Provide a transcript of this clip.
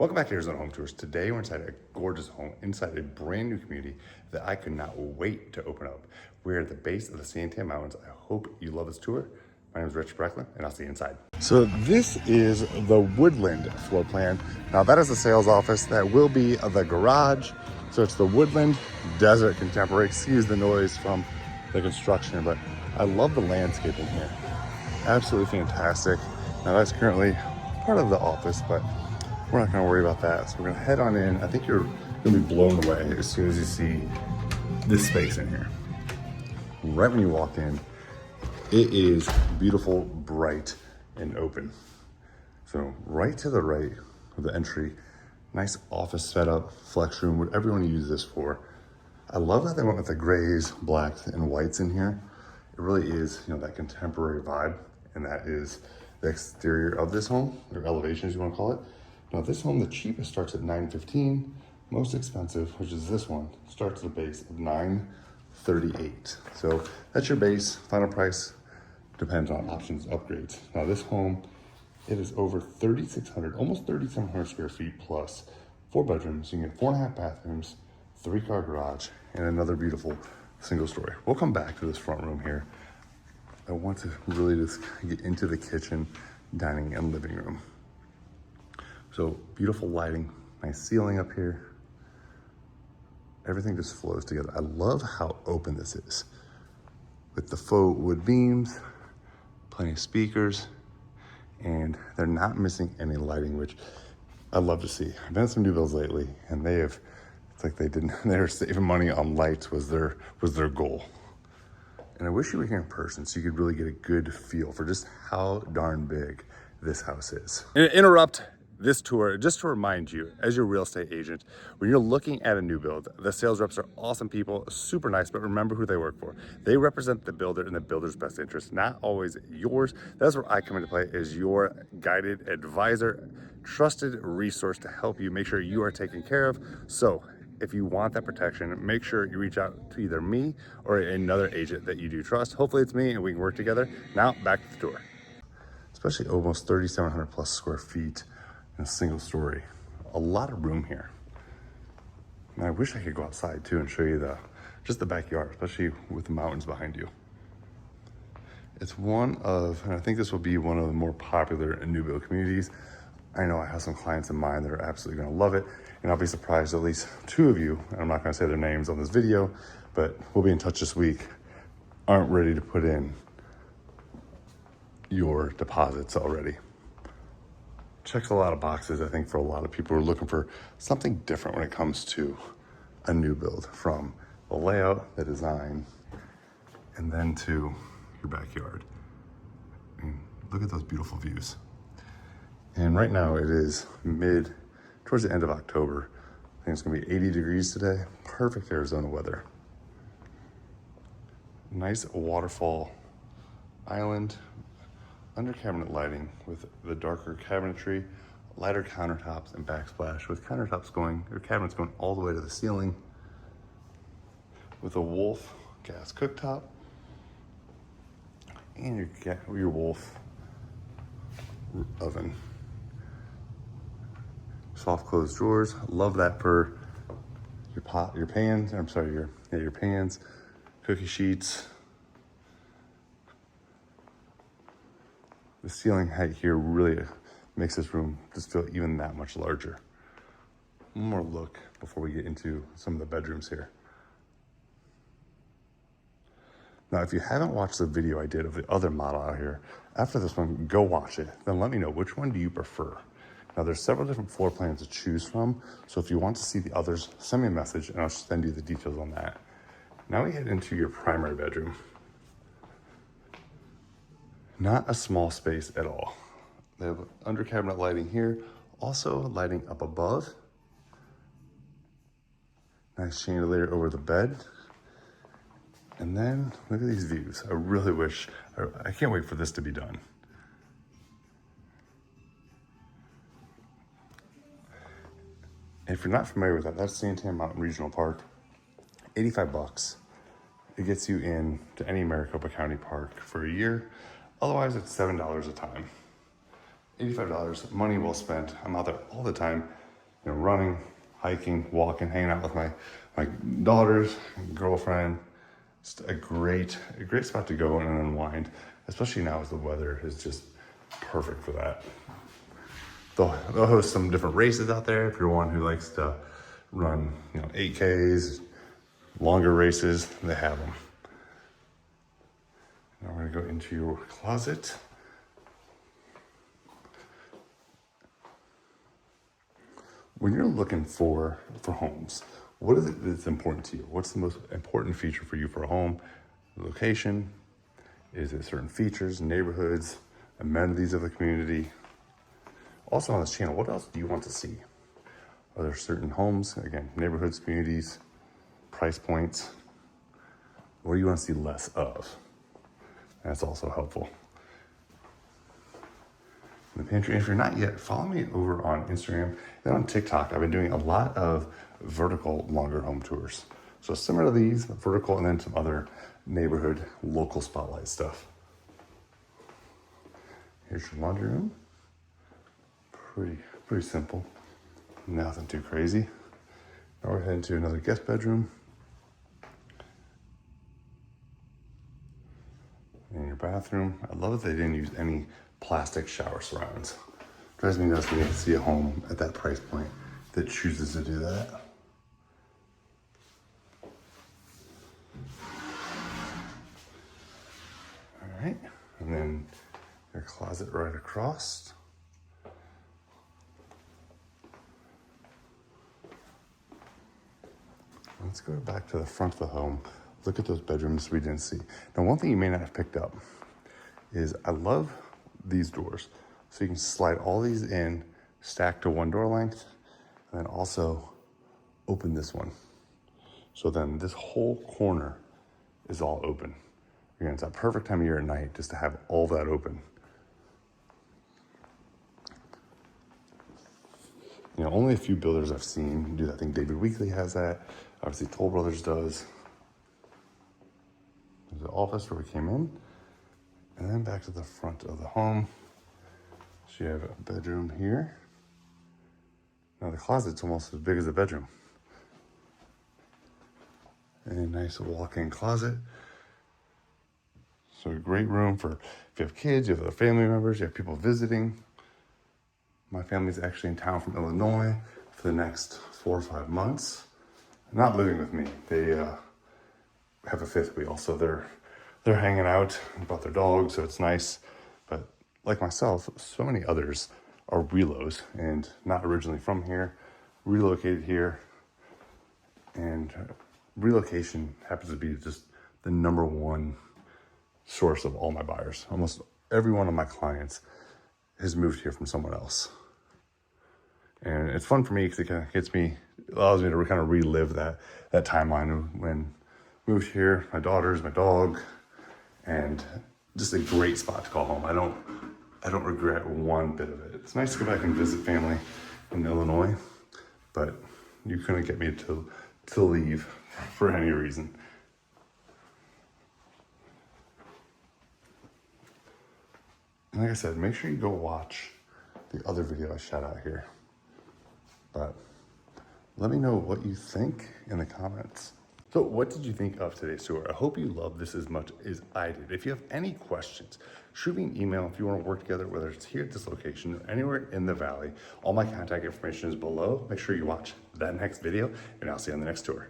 Welcome back to Arizona Home Tours. Today we're inside a gorgeous home, inside a brand new community that I could not wait to open up. We're at the base of the San Tan Mountains. I hope you love this tour. My name is Brecklin, and I'll see you inside. So this is the Woodland floor plan. Now that is the sales office. That will be the garage. So it's the Woodland Desert Contemporary. Excuse the noise from the construction, but I love the landscaping here. Absolutely fantastic. Now that's currently part of the office, but we're not gonna worry about that. So we're gonna head on in. I think you're gonna be blown away as soon as you see this space in here. Right when you walk in, it is beautiful, bright, and open. So right to the right of the entry, nice office setup, flex room, whatever you want to use this for. I love that they went with the grays, blacks, and whites in here. It really is, that contemporary vibe, and that is the exterior of this home, or elevation as you want to call it. Now this home, the cheapest starts at $915. Most expensive, which is this one, starts at a base of $938. So that's your base. Final price depends on options, upgrades. Now this home, it is over 3,600, almost 3,700 square feet plus 4 bedrooms. You can get 4.5 bathrooms, 3-car garage, and another beautiful single story. We'll come back to this front room here. I want to really just get into the kitchen, dining, and living room. So beautiful lighting, nice ceiling up here. Everything just flows together. I love how open this is with the faux wood beams, plenty of speakers, and they're not missing any lighting, which I love to see. I've been to some new builds lately, and it's like they were saving money on lights was their goal. And I wish you were here in person so you could really get a good feel for just how darn big this house is. Interrupt this tour just to remind you, as your real estate agent, when you're looking at a new build, the sales reps are awesome people, super nice, but remember who they work for. They represent the builder and the builder's best interest, not always yours. That's where I come into play as your guided advisor, trusted resource to help you make sure you are taken care of. So if you want that protection, make sure you reach out to either me or another agent that you do trust. Hopefully it's me and we can work together. Now back to the tour. Especially almost 3,700 plus square feet in a single story. A lot of room here. And I wish I could go outside too and show you just the backyard, especially with the mountains behind you. It's and I think this will be one of the more popular new build communities. I know I have some clients in mind that are absolutely gonna love it, and I'll be surprised at least 2 of you, and I'm not gonna say their names on this video, but we'll be in touch this week, aren't ready to put in your deposits already. Checks a lot of boxes, I think, for a lot of people who are looking for something different when it comes to a new build, from the layout, the design, and then to your backyard. I mean, look at those beautiful views. And right now it is towards the end of October. I think it's gonna be 80 degrees today. Perfect Arizona weather. Nice waterfall island, under cabinet lighting with the darker cabinetry, lighter countertops and backsplash with cabinets going all the way to the ceiling, with a Wolf gas cooktop and your Wolf oven. Soft closed drawers. Love that for your pans. I'm sorry, your pans, cookie sheets. The ceiling height here really makes this room just feel even that much larger. One more look before we get into some of the bedrooms here. Now, if you haven't watched the video I did of the other model out here, after this one, go watch it. Then let me know, which one do you prefer? Now, there's several different floor plans to choose from. So if you want to see the others, send me a message and I'll send you the details on that. Now we head into your primary bedroom. Not a small space at all. They have under cabinet lighting here, also lighting up above. Nice chandelier over the bed. And then look at these views. I can't wait for this to be done. If you're not familiar with that, that's San Tan Mountain Regional Park. 85 bucks. It gets you in to any Maricopa County park for a year. Otherwise, it's $7 a time. $85, money well spent. I'm out there all the time. running, hiking, walking, hanging out with my daughters, girlfriend. It's a great spot to go and unwind, especially now as the weather is just perfect for that. They'll host some different races out there if you're one who likes to run, 8Ks, longer races, they have them. Now we're gonna go into your closet. When you're looking for homes, what is it that's important to you? What's the most important feature for you for a home? Location? Is it certain features, neighborhoods, amenities of the community? Also on this channel, what else do you want to see? Are there certain homes, again, neighborhoods, communities, price points? What do you want to see less of? That's also helpful. In the pantry, if you're not yet, follow me over on Instagram and on TikTok. I've been doing a lot of vertical longer home tours. So similar to these, vertical, and then some other neighborhood local spotlight stuff. Here's your laundry room. Pretty simple. Nothing too crazy. Now we're heading to another guest bedroom. In your bathroom. I love that they didn't use any plastic shower surrounds. Drives me nuts when you see a home at that price point that chooses to do that. All right, and then your closet right across. Let's go back to the front of the home. Look at those bedrooms we didn't see. Now, one thing you may not have picked up is I love these doors. So you can slide all these in, stack to one door length, and then also open this one. So then this whole corner is all open. Again, it's a perfect time of year at night just to have all that open. Only a few builders I've seen do that. I think David Weekley has that. Obviously, Toll Brothers does. There's the office where we came in. And then back to the front of the home. So you have a bedroom here. Now the closet's almost as big as the bedroom. And a nice walk-in closet. So a great room for if you have kids, you have other family members, you have people visiting. My family's actually in town from Illinois for the next 4 or 5 months. Not living with me. They have a fifth wheel, so they're hanging out and brought their dogs, so it's nice. But like myself, so many others are relos and not originally from here, relocated here. And relocation happens to be just the number one source of all my buyers. Almost every one of my clients has moved here from someone else. And it's fun for me because it kind of allows me to kind of relive that timeline of when I moved here, my daughters, my dog, and just a great spot to call home. I don't regret one bit of it. It's nice to go back and visit family in Illinois, but you couldn't get me to leave for any reason. And like I said, make sure you go watch the other video I shot out here. But let me know what you think in the comments. So what did you think of today's tour? I hope you loved this as much as I did. If you have any questions, shoot me an email if you want to work together, whether it's here at this location or anywhere in the valley. All my contact information is below. Make sure you watch that next video, and I'll see you on the next tour.